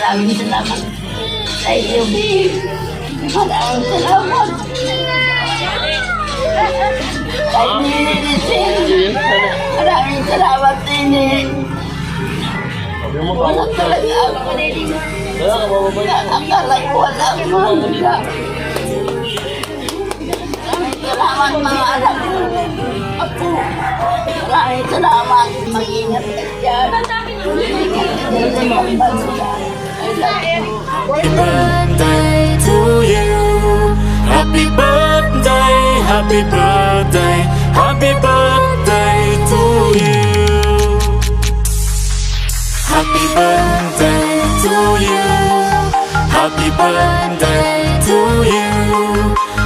maraming salamat sa iyo, babe. Maraming salamat. Kay Nini, maraming salamat, Nini. Wala talaga ako, Nini. Akala ko wala mo. Maraming salamat, mga anak ko. Ako, maraming salamat. Mag-ingat ka dyan. Mag-ingat ka dyan sa mga bansa. I love you. Happy birthday to you. Happy birthday, happy birthday, happy birthday to you. Happy birthday to you. Happy birthday to you.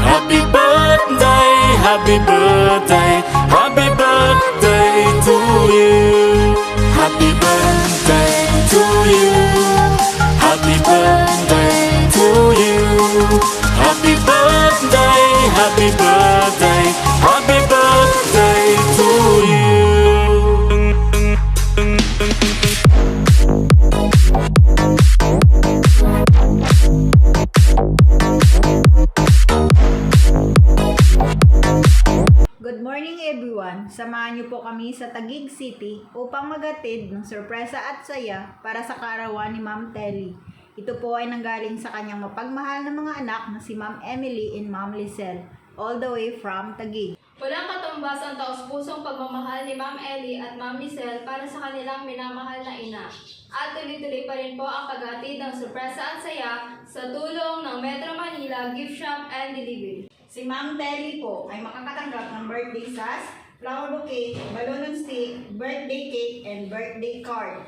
Happy birthday, happy birthday, happy birthday to you. Happy birthday to you. Happy birthday to you. Happy birthday, happy birthday, happy birthday to you. Good morning everyone! Samahan niyo po kami sa Taguig City upang maghatid ng sorpresa at saya para sa kaarawan ni Ma'am Telly. Ito po ay nanggaling sa kanyang mapagmahal na mga anak na si Ma'am Emily and Ma'am Lizelle, all the way from Taguig. Walang katumbas ang taos-pusong pagmamahal ni Ma'am Ellie at Ma'am Lizelle para sa kanilang minamahal na ina. At tuloy-tuloy pa rin po ang paghatid ng sorpresa at saya sa tulong ng Metro Manila Gift Shop and Delivery. Si Ma'am Telly po ay makakatanggap ng birthday sas, flower bouquet, balloon on stick, birthday cake, and birthday card.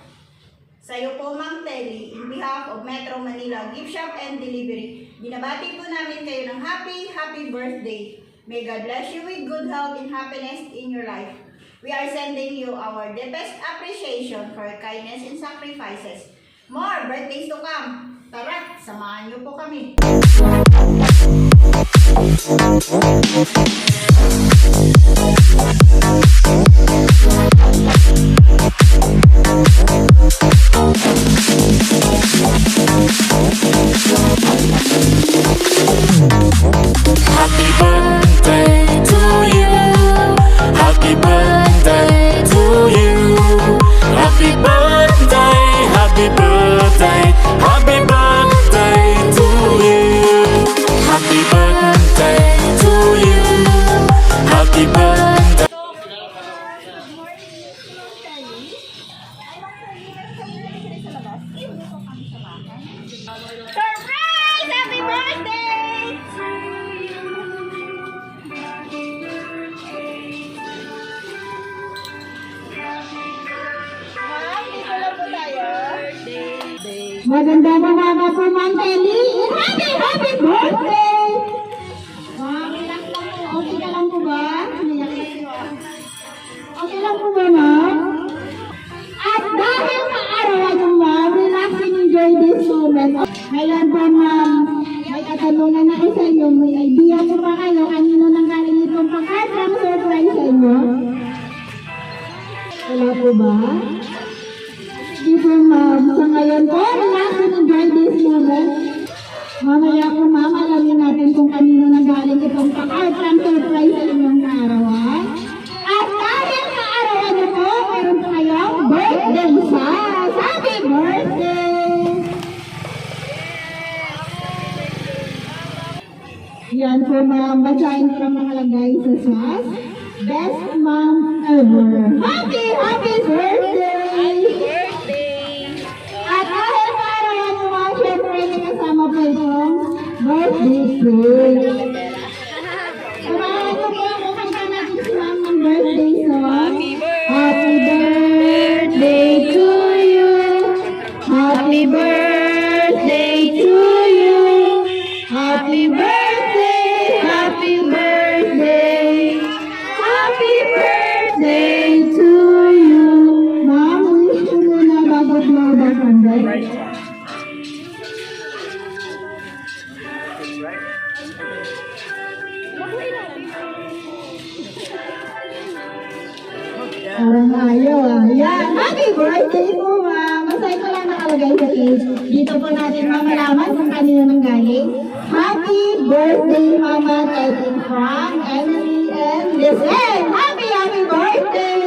Sa iyo po, Ma'am Telly, in behalf of Metro Manila Gift Shop and Delivery, binabati po namin kayo ng happy birthday. May God bless you with good health and happiness in your life. We are sending you our deepest appreciation for your kindness and sacrifices. More birthdays to come. Tara, samahan niyo po kami. Happy birthday to you. Happy birthday to you. Happy birthday, happy birthday, happy birthday to you. Happy birthday to you. Happy birthday. Surprise! Happy birthday! Ma'am, dito lang po tayo. Magandang umaga po, Ma'am Telly. Happy birthday! Ma'am, relax lang po. Okay ka lang po ba? Okay lang po ba, Ma'am? At dahil sa arawan mo, Ma'am, relax and enjoy this moment. Ngayon po, Ma'am, may katanungan na sa inyo. May idea po ba kayo kanino nang galing itong pang-artang surprise sa inyo? Wala po ba? Sige po, Ma'am. Sa ngayon po, relax and enjoy this moment. Mamaya po, Ma'am, alamin natin kung kanino nang galing itong pang-artang surprise sa inyong kaarawan. At dahil sa arawan niyo po, mayroon po kayong birthday sas. Happy birthday! Yan po, Ma'am. Basahin ko ang nakalagay sa sas. Best Mom ever. Happy birthday! At dahil sa arawan niyo, Ma'am, syempre may kasama po itong birthday cake. Samahan niyo po kung kanta natin si Ma'am ng birthday song. Happy birthday to you. Happy birthday to you. Happy birthday, happy birthday. Happy birthday to you. Ma'am, wish ko muna bago blow the candle. Parang ayaw ah. Yan. Happy birthday po, Ma'am. Masaya ko lang nakalagay. nakalagay sa cake. Dito po natin mamalaman kung kanino nang galing. Happy birthday, Mama Teddy from Emily and Lizelle! Happy birthday!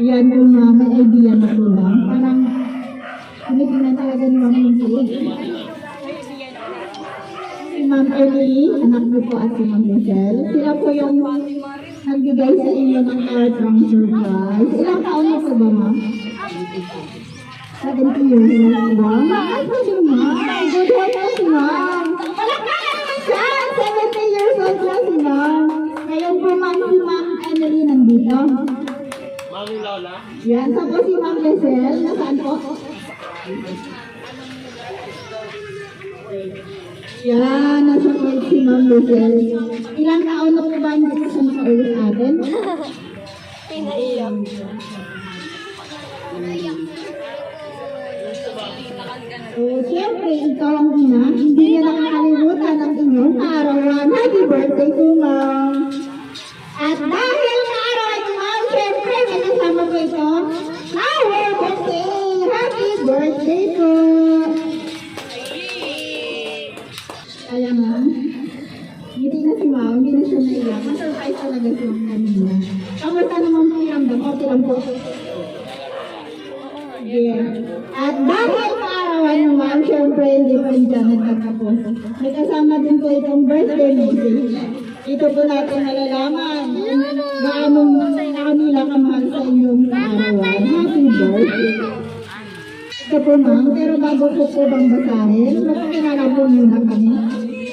Yan po Mama, may idea na po lang. Parang tinitingnan talaga ni Mama yung cake. Si Ma'am Emily, anak niyo po at si Ma'am Lizelle. Sila po yung nagbigay sa inyo ng card from surprise. Ilang taon na po ba, Ma'am? 70 years old ba? Bakit po si Ma'am? Good one po si Ma'am. Palakpakan naman siya! 70 years old na si Ma'am. Ngayon po, Ma'am, si Ma'am Emily nandito. Mami Lola? Yan, sa po si Ma'am Lizelle. Nasaan po? Yan, nasa po si Ma'am Lizelle. Ilang taon na po ba hindi ko siya nakaulit sa atin? Siyempre, ikaw ang ina, hindi niya nakakalimutan ang inyong kaarawan. Happy birthday to Ma'am! At dahil kaarawan ni Ma'am, siyempre, may kasama po ito. Our birthday! Happy birthday po! Kaya Ma'am, hindi na si Ma'am, hindi na siya naiyak. Masurprise talaga si Ma'am kanina. Kamusta naman po yung ramdam? Okay lang po. Yeah. At dahil kaarawan ni Ma'am, siyempre, hindi pa rin dyan nagkakapos. May kasama din po itong birthday message. Ito po natin malalaman gaano nila kamahal sa inyong kaarawan. Happy birthday! Ito po Ma'am, pero bago po bang basahin, magpakilala po muna kami.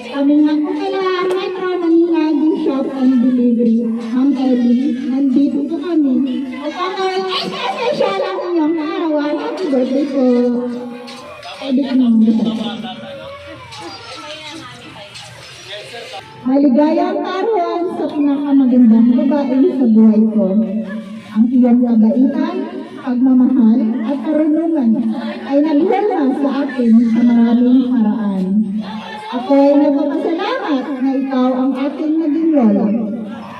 Kami nga po kailangan Metro Manila Shop and Delivery. Ma'am Ellie, nandito po kami. Upang gawin extra special ang inyong kaarawan. Happy birthday po! Pwede ka naman basahin. Maligayang kaarawan sa pinakamagandang babae sa buhay ko. Ang iyong kabaitan, pagmamahal at karunungan ay naghula sa akin sa maraming paraan. Ako ay nagpapasalamat na ikaw ang aking naging lola.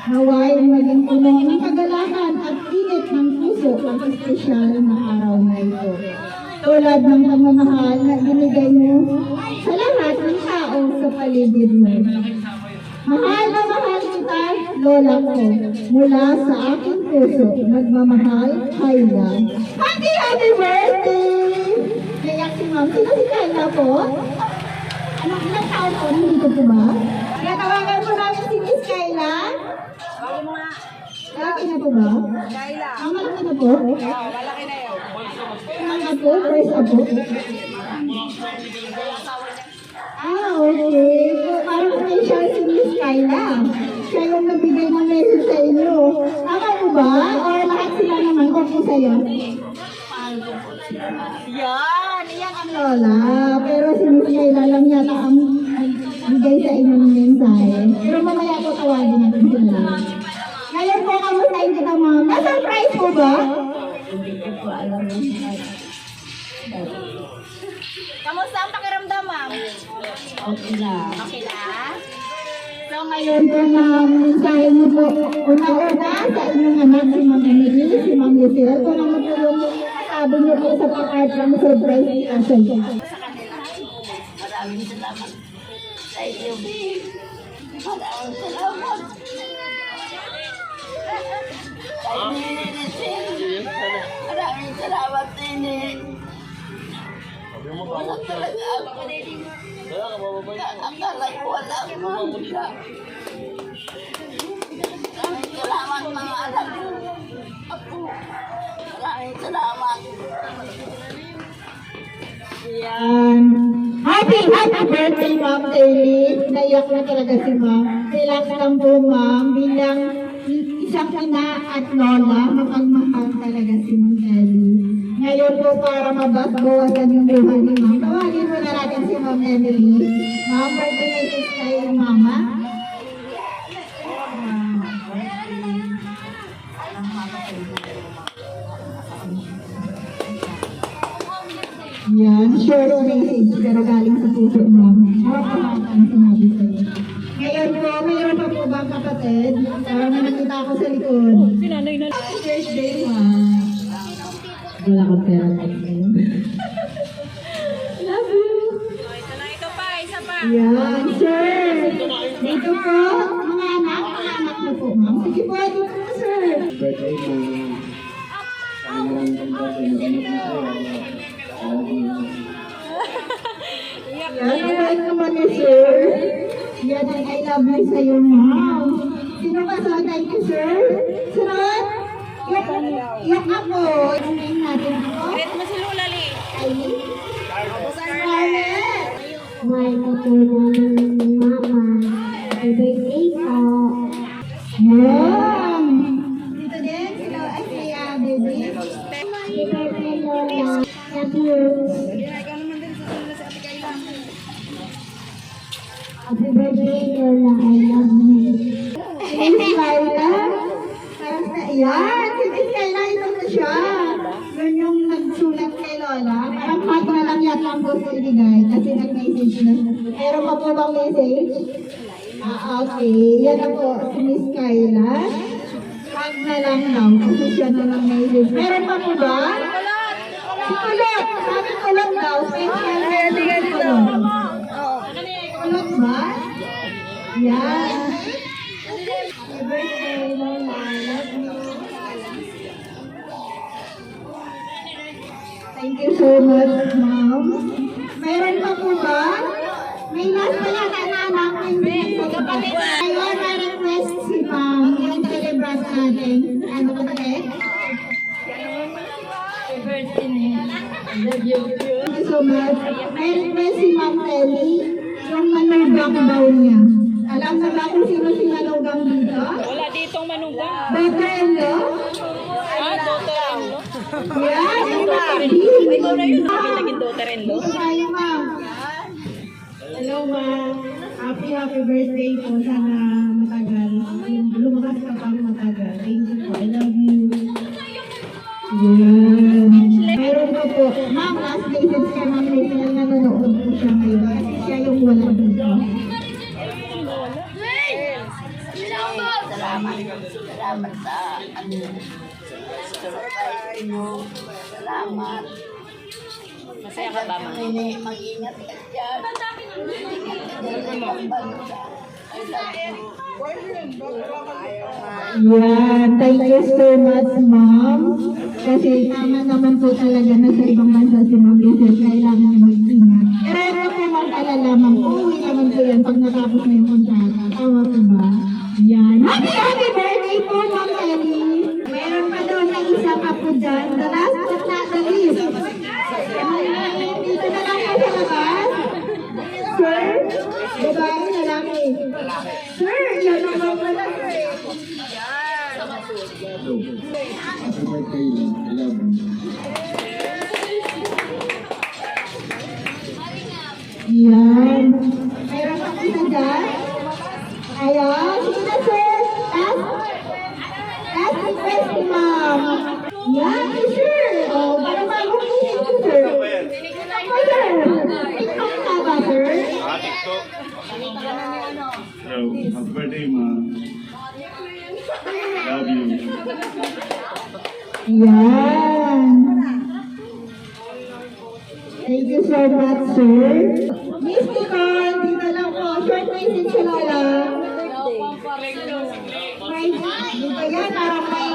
Naway maging puno ng kagalakan at init ng puso ang espesyal na araw na ito. Tulad ng pagmamahal na binigay mo sa lahat ng tao sa paligid mo. Mahal na mahal kita, lola ko, mula sa aking puso, nagmamahal, Kayla. Happy birthday! Nayak si Ma'am. Sino si Kayla po? Anong ilang taon po? Nandito po ba? Natawagan po namin si Miss Kayla. Malaki na po ba? Kayla. Ang malaki na po? Malaki na yun. Ang apo? First apo? Okay. So, parang special si Miss Kayla. Siya yung nagbigay ng message sa inyo. Tama po ba? O lahat sila naman ko po sa'yo? Yan ang lola. Pero si Miss Kayla lang yata ang bigay sa inyo ng mensahe. Pero mamaya po tawagin natin sila. Ngayon po, kamustahin kita Ma'am. Na-surprise po ba? Hindi ko po alam yung Kamusta ang pakiramdam, Ma'am? okay na. Okay na? So ngayon po Ma'am, mensahe niyo po una-una sa inyong anak si Ma'am Emily, si Ma'am Lizelle. Kung ano po yung sabi niyo po sa pag-art ng surprise ni Asay. Maraming salamat sa inyo. Maraming salamat. Kay Nini Lizelle. Maraming salamat, Nini. Walang talaga ako. Akala ko wala akong siya. Maraming salamat mga anak ko. Ako. Maraming salamat. Yan. Happy birthday Ma'am Ellie. Naiyak na talaga si Ma'am. Relax lang po Ma'am. Bilang isang ina at lola, mapagmahal talaga si Ma'am Ellie. Ngayon po para mabasbawasan yung buhay ni Ma'am. Tawagin mo na natin si Ma'am Emily. Ma'am, birthday message kay Mama. Yan, short message pero galing sa puso Ma'am. Harap-harap ang sinabi sa'yo. Ngayon po, mayroon pa po bang kapatid? Parang may nakita ako sa likod. Happy birthday, Ma'am. Wala kang pera ngayon. Love you. Yan, sir. Dito po, mga anak na po, ma'am. Sige po, dito po, sir. Birthday mo. Ang ganda sa Yan, ang naman ni sir. Yan ang I love you sa'yo, ma'am. Sino ba sa thank you, sir? Sunod? Yung ako. Yung name natin ako. Wait mo si Lula, Li. Scarlett. May matulong mama. Happy birthday po. Yan. Dito din, sila ay kaya, baby. Happy birthday, Lola. Love you. Happy birthday, Lola. I love you. Miss Carla. Yan, si Miss Carla, ito na siya. Yun yung nagsulat kay Lola. Parang hot na lang yata ang gusto ibigay kasi nag-message na. Meron pa po bang message? Okay. Yan na po, si Miss Carla. Hot na lang daw kasi siya na lang message. Meron pa po ba? Si Kulot. Sabi Kulot daw. Special message si Kulot. Kulot ba? Yan. Happy birthday, Lola. I love you. Thank you so much, ma'am. Meron pa po ba? May last pa yata na anak. Ayun, may request si ma'am. Yung celebrate natin. Ano ka ulit? Thank you so much. May request si Ma'am Telly. Yung manugang daw niya. Alam na ba kung sino si manugang dito? Wala ditong manugang. Daughter-in-law? Daughter-in-law. Yan, yung Ikaw na yun, naging daughter-in-law. Dito tayo, ma'am. Hello, ma'am. Happy birthday po. Sana matagal. Lumakas ka pang matagal. Thank you po. I love you. Yan. Mayroon pa po. Ma'am, last message kay Ma'am Rachel. Nanonood po siya ngayon. Kasi siya yung wala dito. Salamat sa surprise mo. Salamat. Masaya ka ba, ma? Mag-ingat ka dyan. I love you. Yan. Thank you so much, ma'am. Kasi tama naman po talaga na sa ibang bansa si Ma'am Rachel. Kailangan niya mag-ingat. Pero po mag-alala, ma'am. Uuwi naman po yan pag natapos na yung kontrata. Tama po ba? Yan. Happy birthday po, Ma'am Ellie. Meron pa daw na isa ka po dyan. The last but not the least. Dito na lang po sa labas. Sir, babae, lalaki. Sir, yan naman pala, sir. Happy birthday, I love you. Yan. Meron pa po sa dyan. Ayan. Sige na, sir. Last request ni ma'am. Yan, sir. Oh, para bagong isip ko, sir. Ako, sir. TikTok na ba, sir? TikTok. Hello, happy birthday, ma. Love you. Yan. Thank you so much, sir. Miss Nicole, dito lang po. Short message si Lola. May, dito yan, parang may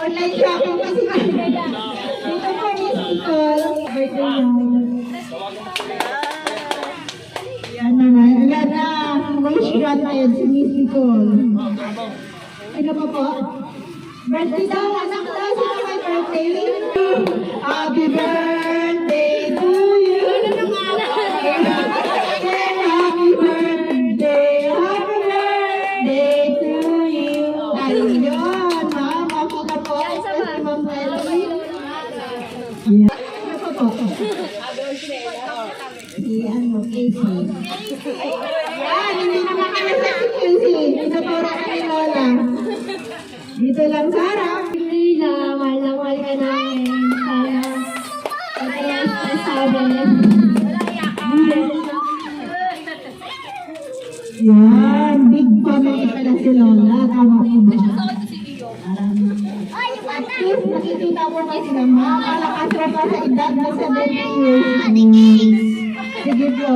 online shopping kasi dito po, Miss Nicole. Birthday mo. Yan naman. Yan na. Wish granted si Miss Nicole. Ano pa po? Birthday daw, anak daw, sino may birthday? Happy birthday to you! Happy birthday to you! Ayun, ma'am, ako na po. Si Ma'am Ellie. Ano pa po? Si ano, Casey. Yan, hindi na makalasap si Casey. Pinaturo ka ni Lola. Dito lang, Sarah. Lila, mahal na mahal ka namin. Sana, pagkayas ka sabi. Yan, big family pala si Lola. Tama po ba? At least nakikita mo kasi naman, malakas mo pa sa edad na 70 years. Sige po.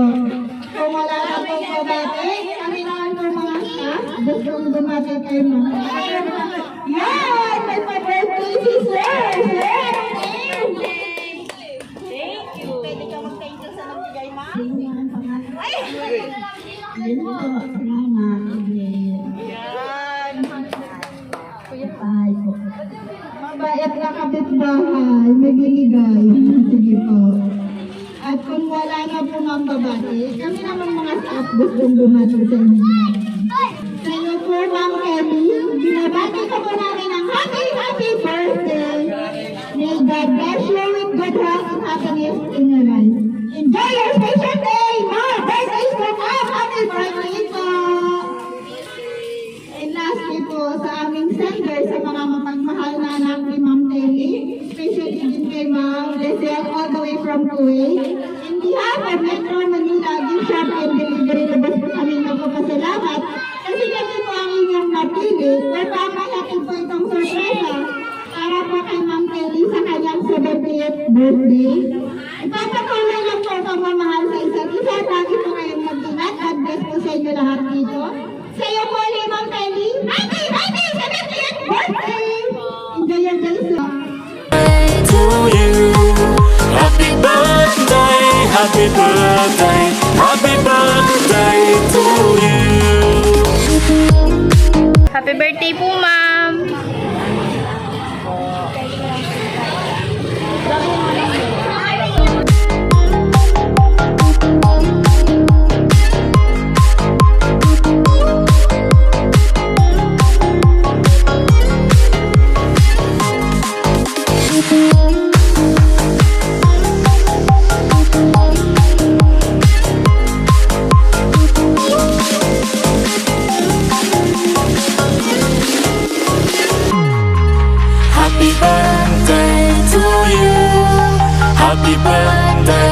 Kung wala na pong pabati, kami naman po mga staff, gustong dumati kayo mga. Yan! May pa-birthday si Sir! Pwede ka mag-thank you sa nagbigay, ma'am. Yun po, salamat. Ay po. Mabait na kapitbahay, may binigay. Sige po. At kung wala na po mga babati, kami naman mga staff gustong bumati sa inyo. Sa iyo po, Ma'am Kelly, binabati ko po namin ang happy birthday. May God bless you with good health and happiness in your life. Enjoy your special day! More birthdays to come! Happy birthday po! And lastly po, sa aming sender, sa mga mapagmahal na anak ni Ma'am Telly, especially din kay Ma'am Lizelle all the way from Kuwait. In behalf of Metro Manila, gift shop and delivery, lubos po kami nagpapasalamat kasi kami po ang inyong napili. Napakahatid po itong sorpresa para po kay Ma'am Telly sa kanyang 70th birthday. Ipapatuloy lang po itong mamahal sa isa't isa. Lagi po kayong mag-ingat. God bless po sa inyo lahat dito. Sa iyo po ulit, Ma'am Telly. Happy 70th birthday! Enjoy your day, sir. To you, happy birthday, happy birthday, happy birthday to you. Happy birthday po, ma'am! Happy birthday to you. Happy birthday